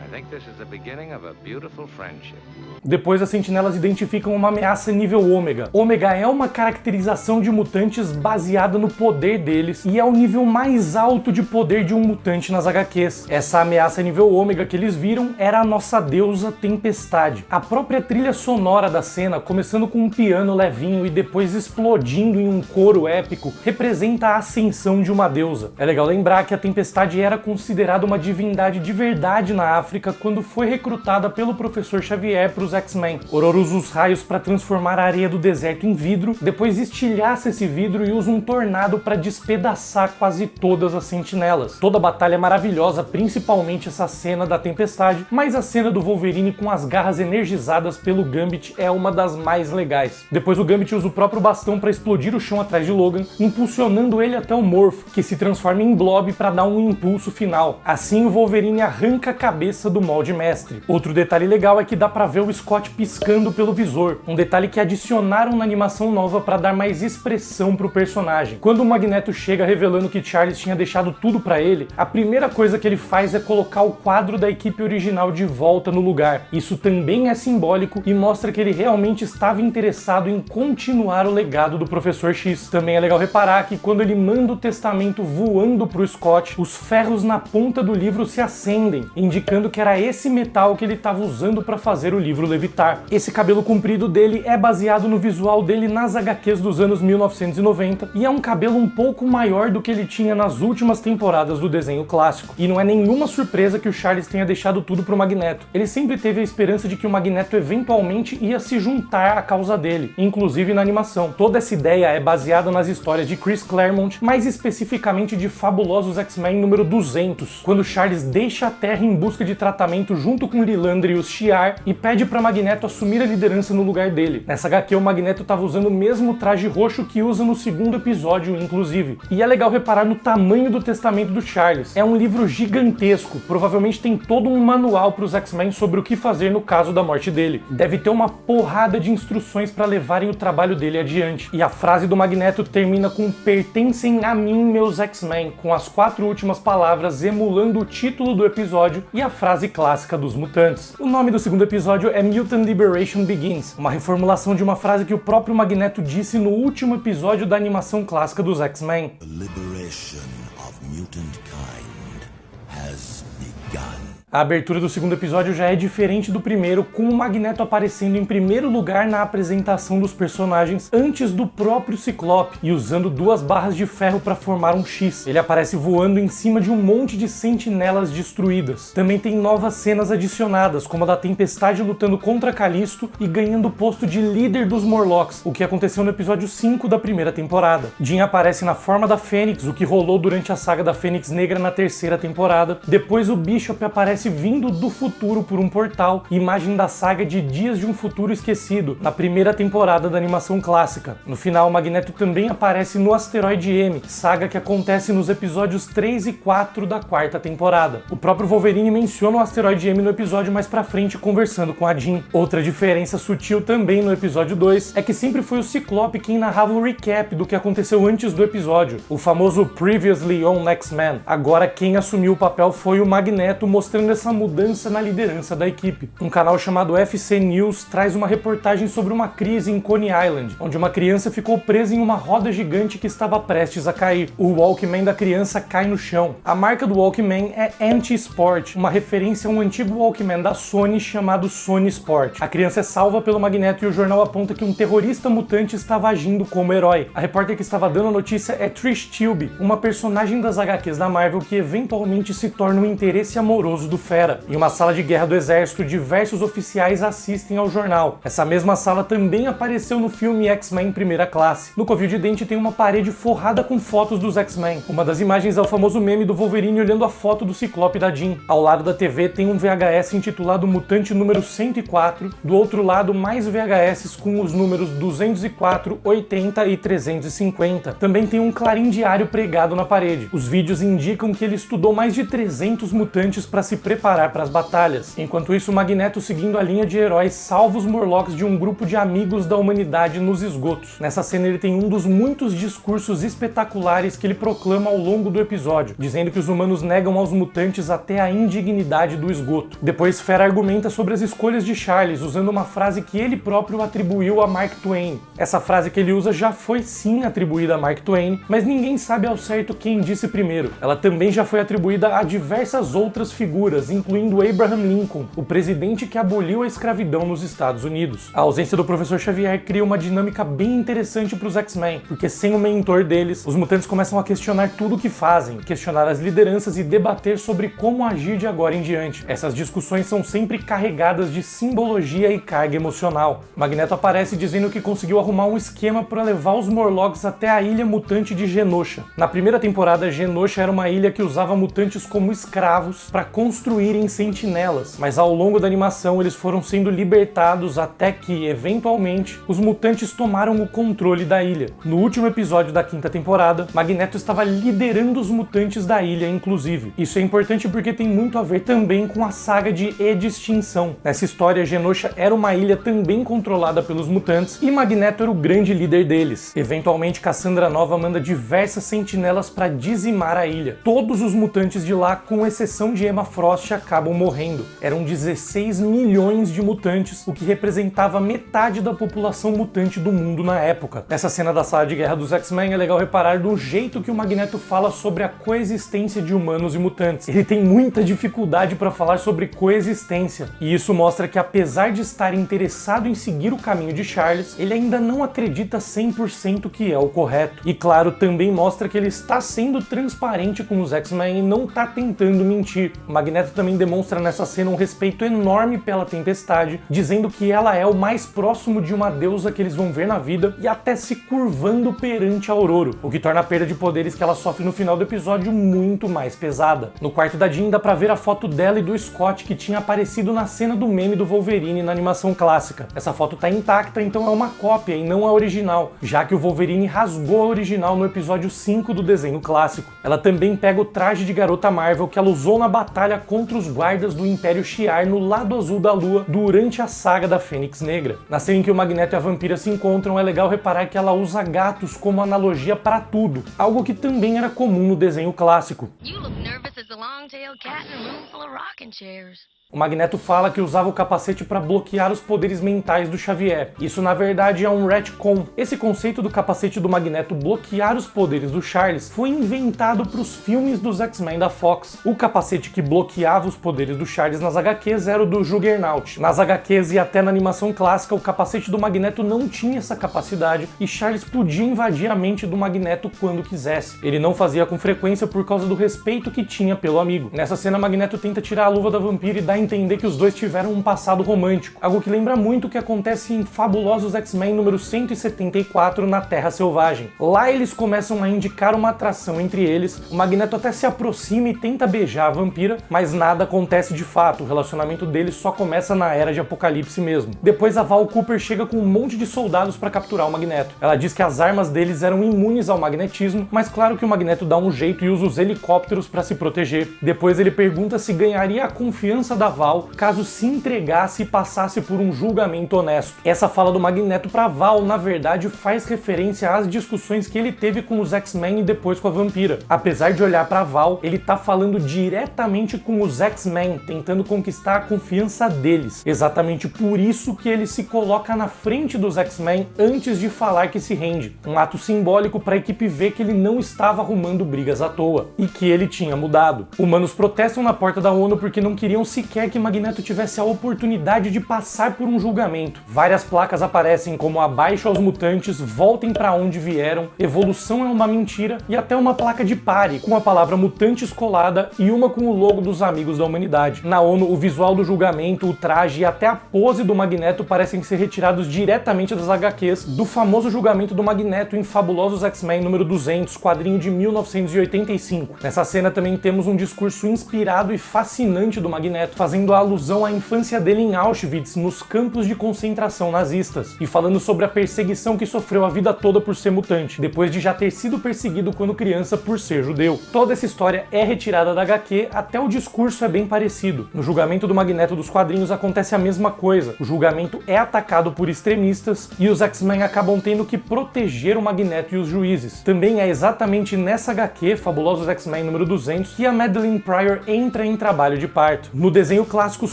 I think this is the beginning of a beautiful friendship. Depois as sentinelas identificam uma ameaça nível Ômega. Ômega é uma caracterização de mutantes baseada no poder deles e é o nível mais alto de poder de um mutante nas HQs. Essa ameaça nível Ômega que eles viram era a nossa deusa Tempestade. A própria trilha sonora da cena, começando com um piano levinho e depois explodindo em um coro épico, representa a ascensão de uma deusa. É legal lembrar que a Tempestade era considerada uma divindade de verdade na África quando foi recrutada pelo Professor Xavier para os X-Men. Ororo usa os raios para transformar a areia do deserto em vidro, depois estilhaça esse vidro e usa um tornado para despedaçar quase todas as sentinelas. Toda a batalha é maravilhosa, principalmente essa cena da Tempestade, mas a cena do Wolverine com as garras energizadas pelo Gambit é uma das mais legais. Depois o Gambit usa o próprio bastão para explodir o chão atrás de Logan, impulsionando ele até o Morph, que se transforma em Blob para dar um impulso final. Assim o Wolverine arranca a cabeça do molde mestre. Outro detalhe legal é que dá para ver o Scott piscando pelo visor, um detalhe que adicionaram na animação nova para dar mais expressão pro personagem. Quando o Magneto chega revelando que Charles tinha deixado tudo para ele, a primeira coisa que ele faz é colocar o quadro da equipe original de volta no lugar. Isso também é simbólico e mostra que ele realmente estava interessado em continuar o legado do Professor X. Também é legal reparar que quando ele manda o testamento voando pro Scott, os ferros na ponta do livro se acendem, indicando que era esse metal que ele estava usando para fazer o livro levitar. Esse cabelo comprido dele é baseado no visual dele nas HQs dos anos 1990 e é um cabelo um pouco maior do que ele tinha nas últimas temporadas do desenho clássico. E não é nenhuma surpresa que o Charles tenha deixado tudo pro Magneto. Ele sempre teve a esperança de que o Magneto eventualmente ia se juntar à causa dele, inclusive na animação. Toda essa ideia é baseada nas histórias de Chris Claremont, mais especificamente de Fabulosos X-Men número 200, quando Charles deixa a Terra em busca de tratamento junto com Lilandre e os Shi'ar e pede para Magneto assumir a liderança no lugar dele. Nessa HQ o Magneto estava usando o mesmo traje roxo que usa no segundo episódio, inclusive. E é legal reparar no tamanho do testamento do Charles. É um livro gigantesco, provavelmente tem todo um manual para os X-Men sobre o que fazer no caso da morte dele. Deve ter uma porrada de instruções para levarem o trabalho dele adiante. E a frase do Magneto termina com "Pertencem a mim, meus X-Men", com as 4 últimas palavras emulando o título do episódio e a frase clássica dos mutantes. O nome do segundo episódio é Mutant Liberation Begins, uma reformulação de uma frase que o próprio Magneto disse no último episódio da animação clássica dos X-Men. The liberation of mutant kind has begun. A abertura do segundo episódio já é diferente do primeiro, com o Magneto aparecendo em primeiro lugar na apresentação dos personagens antes do próprio Ciclope e usando 2 barras de ferro para formar um X. Ele aparece voando em cima de um monte de sentinelas destruídas. Também tem novas cenas adicionadas, como a da Tempestade lutando contra Calisto e ganhando o posto de líder dos Morlocks, o que aconteceu no episódio 5 da primeira temporada. Jean aparece na forma da Fênix, o que rolou durante a saga da Fênix Negra na terceira temporada. Depois o Bishop aparece vindo do futuro por um portal, imagem da saga de Dias de um Futuro Esquecido, na primeira temporada da animação clássica. No final, o Magneto também aparece no Asteroide M, saga que acontece nos episódios 3 e 4 da quarta temporada. O próprio Wolverine menciona o Asteroide M no episódio mais pra frente, conversando com a Jean. Outra diferença sutil também no episódio 2 é que sempre foi o Ciclope quem narrava o recap do que aconteceu antes do episódio, o famoso Previously on X-Men. Agora quem assumiu o papel foi o Magneto, mostrando essa mudança na liderança da equipe. Um canal chamado FC News traz uma reportagem sobre uma crise em Coney Island, onde uma criança ficou presa em uma roda gigante que estava prestes a cair. O Walkman da criança cai no chão. A marca do Walkman é Anti-Sport, uma referência a um antigo Walkman da Sony chamado Sony Sport. A criança é salva pelo Magneto e o jornal aponta que um terrorista mutante estava agindo como herói. A repórter que estava dando a notícia é Trish Tilby, uma personagem das HQs da Marvel que eventualmente se torna um interesse amoroso do Fera. Em uma sala de guerra do exército, diversos oficiais assistem ao jornal. Essa mesma sala também apareceu no filme X-Men Primeira Classe. No covil de dente tem uma parede forrada com fotos dos X-Men. Uma das imagens é o famoso meme do Wolverine olhando a foto do Ciclope da Jean. Ao lado da TV tem um VHS intitulado Mutante número 104. Do outro lado, mais VHS com os números 204, 80 e 350. Também tem um clarim diário pregado na parede. Os vídeos indicam que ele estudou mais de 300 mutantes para se preparar para as batalhas. Enquanto isso, Magneto, seguindo a linha de heróis, salva os Morlocks de um grupo de amigos da humanidade nos esgotos. Nessa cena ele tem um dos muitos discursos espetaculares que ele proclama ao longo do episódio, dizendo que os humanos negam aos mutantes até a indignidade do esgoto. Depois, Fera argumenta sobre as escolhas de Charles, usando uma frase que ele próprio atribuiu a Mark Twain. Essa frase que ele usa já foi sim atribuída a Mark Twain, mas ninguém sabe ao certo quem disse primeiro. Ela também já foi atribuída a diversas outras figuras, incluindo Abraham Lincoln, o presidente que aboliu a escravidão nos Estados Unidos. A ausência do Professor Xavier cria uma dinâmica bem interessante para os X-Men, porque sem o mentor deles, os mutantes começam a questionar tudo o que fazem, questionar as lideranças e debater sobre como agir de agora em diante. Essas discussões são sempre carregadas de simbologia e carga emocional. Magneto aparece dizendo que conseguiu arrumar um esquema para levar os Morlocks até a ilha mutante de Genosha. Na primeira temporada, Genosha era uma ilha que usava mutantes como escravos para construírem sentinelas, mas ao longo da animação eles foram sendo libertados até que, eventualmente, os mutantes tomaram o controle da ilha. No último episódio da quinta temporada, Magneto estava liderando os mutantes da ilha, inclusive. Isso é importante porque tem muito a ver também com a saga de Extinção. Nessa história, Genosha era uma ilha também controlada pelos mutantes e Magneto era o grande líder deles. Eventualmente, Cassandra Nova manda diversas sentinelas para dizimar a ilha. Todos os mutantes de lá, com exceção de Emma Frost, acabam morrendo. Eram 16 milhões de mutantes, o que representava metade da população mutante do mundo na época. Nessa cena da sala de guerra dos X-Men é legal reparar do jeito que o Magneto fala sobre a coexistência de humanos e mutantes. Ele tem muita dificuldade para falar sobre coexistência, e isso mostra que apesar de estar interessado em seguir o caminho de Charles, ele ainda não acredita 100% que é o correto. E claro, também mostra que ele está sendo transparente com os X-Men e não está tentando mentir. O Magneto também demonstra nessa cena um respeito enorme pela Tempestade, dizendo que ela é o mais próximo de uma deusa que eles vão ver na vida e até se curvando perante a Ororo, o que torna a perda de poderes que ela sofre no final do episódio muito mais pesada. No quarto da Jean dá pra ver a foto dela e do Scott que tinha aparecido na cena do meme do Wolverine na animação clássica. Essa foto tá intacta, então é uma cópia e não a original, já que o Wolverine rasgou a original no episódio 5 do desenho clássico. Ela também pega o traje de Garota Marvel que ela usou na batalha contra os guardas do Império Shi'ar no lado azul da lua durante a saga da Fênix Negra. Na cena em que o Magneto e a Vampira se encontram, é legal reparar que ela usa gatos como analogia para tudo, algo que também era comum no desenho clássico. You look nervous as a long-tailed cat in a room full of rocking chairs. O Magneto fala que usava o capacete para bloquear os poderes mentais do Xavier. Isso na verdade é um retcon. Esse conceito do capacete do Magneto bloquear os poderes do Charles foi inventado para os filmes dos X-Men da Fox. O capacete que bloqueava os poderes do Charles nas HQs era o do Juggernaut. Nas HQs e até na animação clássica, o capacete do Magneto não tinha essa capacidade e Charles podia invadir a mente do Magneto quando quisesse. Ele não fazia com frequência por causa do respeito que tinha pelo amigo. Nessa cena, Magneto tenta tirar a luva da Vampira e dá a entender que os dois tiveram um passado romântico, algo que lembra muito o que acontece em Fabulosos X-Men número 174 na Terra Selvagem. Lá eles começam a indicar uma atração entre eles, o Magneto até se aproxima e tenta beijar a Vampira, mas nada acontece de fato, o relacionamento deles só começa na Era de Apocalipse mesmo. Depois a Val Cooper chega com um monte de soldados para capturar o Magneto. Ela diz que as armas deles eram imunes ao magnetismo, mas claro que o Magneto dá um jeito e usa os helicópteros para se proteger. Depois ele pergunta se ganharia a confiança da Val caso se entregasse e passasse por um julgamento honesto. Essa fala do Magneto pra Val, na verdade, faz referência às discussões que ele teve com os X-Men e depois com a Vampira. Apesar de olhar pra Val, ele tá falando diretamente com os X-Men, tentando conquistar a confiança deles. Exatamente por isso que ele se coloca na frente dos X-Men antes de falar que se rende. Um ato simbólico pra equipe ver que ele não estava arrumando brigas à toa e que ele tinha mudado. Humanos protestam na porta da ONU porque não queriam sequer quer que Magneto tivesse a oportunidade de passar por um julgamento. Várias placas aparecem como abaixo aos mutantes, voltem pra onde vieram, evolução é uma mentira e até uma placa de pare com a palavra mutantes colada e uma com o logo dos Amigos da Humanidade. Na ONU, o visual do julgamento, o traje e até a pose do Magneto parecem ser retirados diretamente das HQs do famoso julgamento do Magneto em Fabulosos X-Men número 200, quadrinho de 1985. Nessa cena também temos um discurso inspirado e fascinante do Magneto, fazendo alusão à infância dele em Auschwitz, nos campos de concentração nazistas, e falando sobre a perseguição que sofreu a vida toda por ser mutante, depois de já ter sido perseguido quando criança por ser judeu. Toda essa história é retirada da HQ, até o discurso é bem parecido. No julgamento do Magneto dos quadrinhos acontece a mesma coisa. O julgamento é atacado por extremistas e os X-Men acabam tendo que proteger o Magneto e os juízes. Também é exatamente nessa HQ, Fabulosos X-Men número 200, que a Madelyne Pryor entra em trabalho de parto. No desenho clássico, os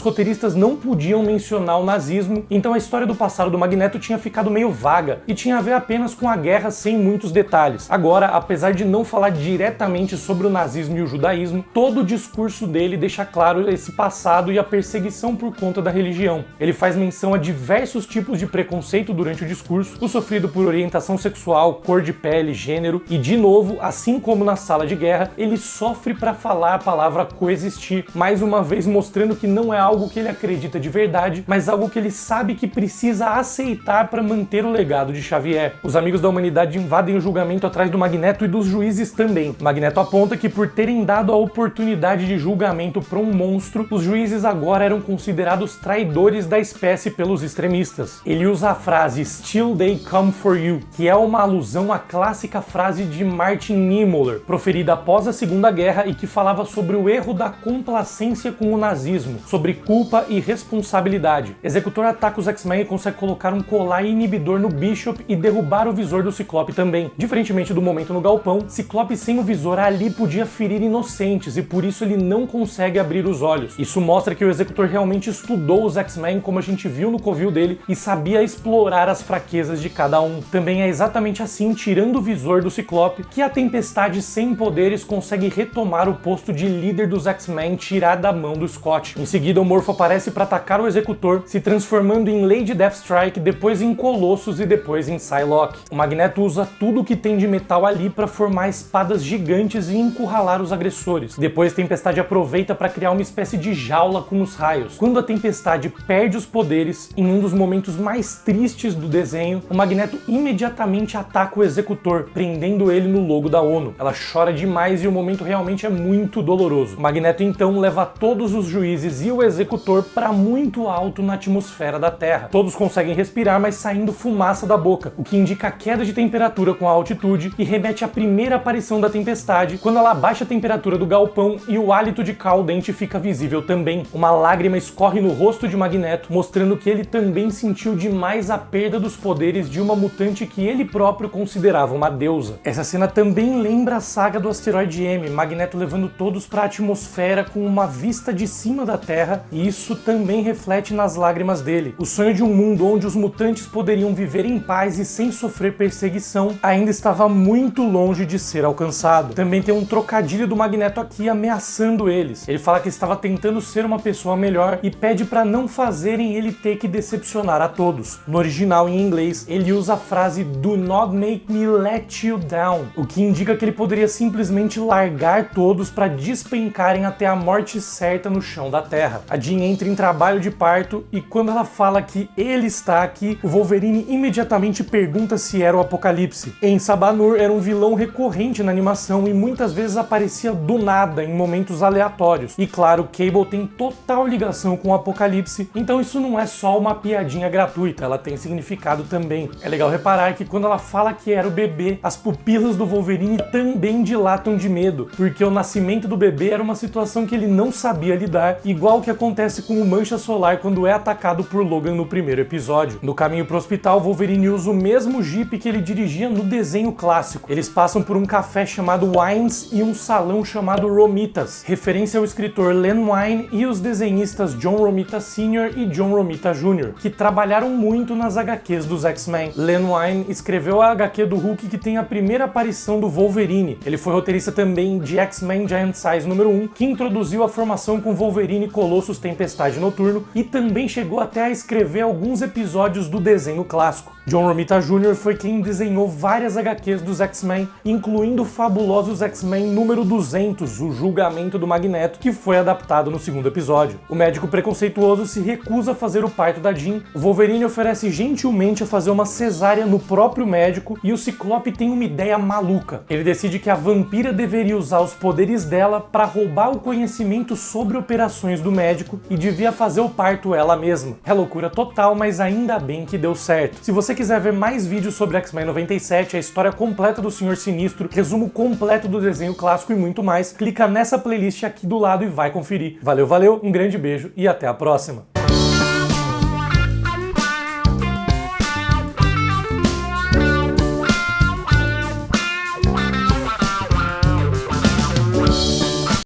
roteiristas não podiam mencionar o nazismo, então a história do passado do Magneto tinha ficado meio vaga e tinha a ver apenas com a guerra sem muitos detalhes. Agora, apesar de não falar diretamente sobre o nazismo e o judaísmo, todo o discurso dele deixa claro esse passado e a perseguição por conta da religião. Ele faz menção a diversos tipos de preconceito durante o discurso, o sofrido por orientação sexual, cor de pele, gênero, e de novo, assim como na sala de guerra, ele sofre para falar a palavra coexistir, mais uma vez mostrando que não é algo que ele acredita de verdade, mas algo que ele sabe que precisa aceitar para manter o legado de Xavier. Os Amigos da Humanidade invadem o julgamento atrás do Magneto e dos juízes também. Magneto aponta que por terem dado a oportunidade de julgamento para um monstro, os juízes agora eram considerados traidores da espécie pelos extremistas. Ele usa a frase "Still they come for you", que é uma alusão à clássica frase de Martin Niemöller, proferida após a Segunda Guerra e que falava sobre o erro da complacência com o nazismo, sobre culpa e responsabilidade. Executor ataca os X-Men e consegue colocar um colar inibidor no Bishop e derrubar o visor do Ciclope também. Diferentemente do momento no galpão, Ciclope sem o visor ali podia ferir inocentes e por isso ele não consegue abrir os olhos. Isso mostra que o Executor realmente estudou os X-Men, como a gente viu no covil dele, e sabia explorar as fraquezas de cada um. Também é exatamente assim, tirando o visor do Ciclope, que a Tempestade sem poderes consegue retomar o posto de líder dos X-Men tirado da mão do Scott. Em seguida, o Morpho aparece para atacar o Executor, se transformando em Lady Deathstrike, depois em Colossus e depois em Psylocke. O Magneto usa tudo que tem de metal ali para formar espadas gigantes e encurralar os agressores. Depois, Tempestade aproveita para criar uma espécie de jaula com os raios. Quando a Tempestade perde os poderes, em um dos momentos mais tristes do desenho, o Magneto imediatamente ataca o Executor, prendendo ele no logo da ONU. Ela chora demais e o momento realmente é muito doloroso. O Magneto então leva todos os juízes e o Executor para muito alto na atmosfera da Terra. Todos conseguem respirar, mas saindo fumaça da boca, o que indica a queda de temperatura com a altitude e remete à primeira aparição da Tempestade, quando ela abaixa a temperatura do galpão e o hálito de Cal Dente fica visível também. Uma lágrima escorre no rosto de Magneto, mostrando que ele também sentiu demais a perda dos poderes de uma mutante que ele próprio considerava uma deusa. Essa cena também lembra a saga do asteroide M, Magneto levando todos para a atmosfera com uma vista de cima da Terra, e isso também reflete nas lágrimas dele. O sonho de um mundo onde os mutantes poderiam viver em paz e sem sofrer perseguição ainda estava muito longe de ser alcançado. Também tem um trocadilho do Magneto aqui ameaçando eles. Ele fala que estava tentando ser uma pessoa melhor e pede para não fazerem ele ter que decepcionar a todos. No original, em inglês, ele usa a frase "Do not make me let you down", o que indica que ele poderia simplesmente largar todos para despencarem até a morte certa no chão da Terra. A Jean entra em trabalho de parto e quando ela fala que ele está aqui, o Wolverine imediatamente pergunta se era o Apocalipse. Em Sabanur era um vilão recorrente na animação e muitas vezes aparecia do nada em momentos aleatórios. E claro, Cable tem total ligação com o Apocalipse, então isso não é só uma piadinha gratuita, ela tem significado também. É legal reparar que quando ela fala que era o bebê, as pupilas do Wolverine também dilatam de medo, porque o nascimento do bebê era uma situação que ele não sabia lidar, igual que acontece com o Mancha Solar quando é atacado por Logan no primeiro episódio. No caminho pro hospital, Wolverine usa o mesmo Jeep que ele dirigia no desenho clássico. Eles passam por um café chamado Wines e um salão chamado Romitas, referência ao escritor Len Wein e os desenhistas John Romita Sr. e John Romita Jr., que trabalharam muito nas HQs dos X-Men. Len Wein escreveu a HQ do Hulk que tem a primeira aparição do Wolverine. Ele foi roteirista também de X-Men Giant Size número 1, que introduziu a formação com Wolverine Wolverine, Colossus, Tempestade Noturno e também chegou até a escrever alguns episódios do desenho clássico. John Romita Jr. foi quem desenhou várias HQs dos X-Men, incluindo o fabulosos X-Men número 200, o Julgamento do Magneto, que foi adaptado no segundo episódio. O médico preconceituoso se recusa a fazer o parto da Jean, o Wolverine oferece gentilmente a fazer uma cesárea no próprio médico e o Ciclope tem uma ideia maluca. Ele decide que a vampira deveria usar os poderes dela para roubar o conhecimento sobre operações do médico e devia fazer o parto ela mesma. É loucura total, mas ainda bem que deu certo. Se você quiser ver mais vídeos sobre X-Men 97, a história completa do Senhor Sinistro, resumo completo do desenho clássico e muito mais, clica nessa playlist aqui do lado e vai conferir. Valeu, valeu, um grande beijo e até a próxima!